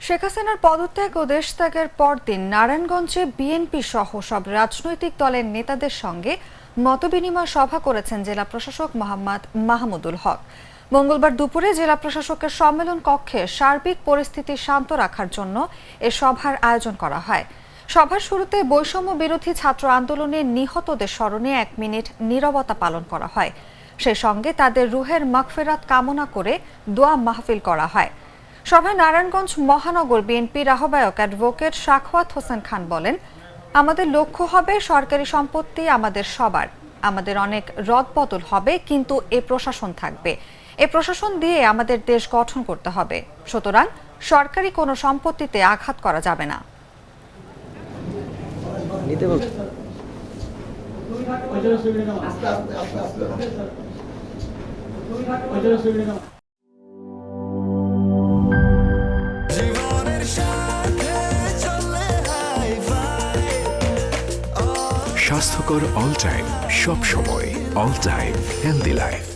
শেখ হাসিনার পদত্যাগ ও দেশত্যাগের পরদিন নারায়ণগঞ্জে বিএনপি সহ সব রাজনৈতিক দলের নেতাদের সঙ্গে মতবিনিময় সভা করেছেন জেলা প্রশাসক মোহাম্মদ মাহমুদুল হক। মঙ্গলবার দুপুরে জেলা প্রশাসকের সম্মেলন কক্ষে সার্বিক পরিস্থিতি শান্ত রাখার জন্য এ সভার আয়োজন করা হয়। সভার শুরুতে বৈষম্য বিরোধী ছাত্র আন্দোলনে নিহতদের স্মরণে 1 মিনিট নীরবতা পালন করা হয়। সেই সঙ্গে তাদের রুহের মাগফিরাত কামনা করে দোয়া মাহফিল করা হয়। সভায় নারায়ণগঞ্জ মহানগর বিএনপির আহ্বায়ক অ্যাডভোকেট সাখাওয়াত হোসেন খান বলেন, আমাদের লক্ষ্য হবে সরকারি সম্পত্তি আমাদের সবার। আমাদের অনেক রদবদল হবে, কিন্তু এ প্রশাসন থাকবে। এ প্রশাসন দিয়ে আমাদের দেশ গঠন করতে হবে। সুতরাং সরকারি কোনো সম্পত্তিতে আঘাত করা যাবে না। স্বাস্থ্যকর অল টাইম, সব সময় অল টাইম হেলদি লাইফ।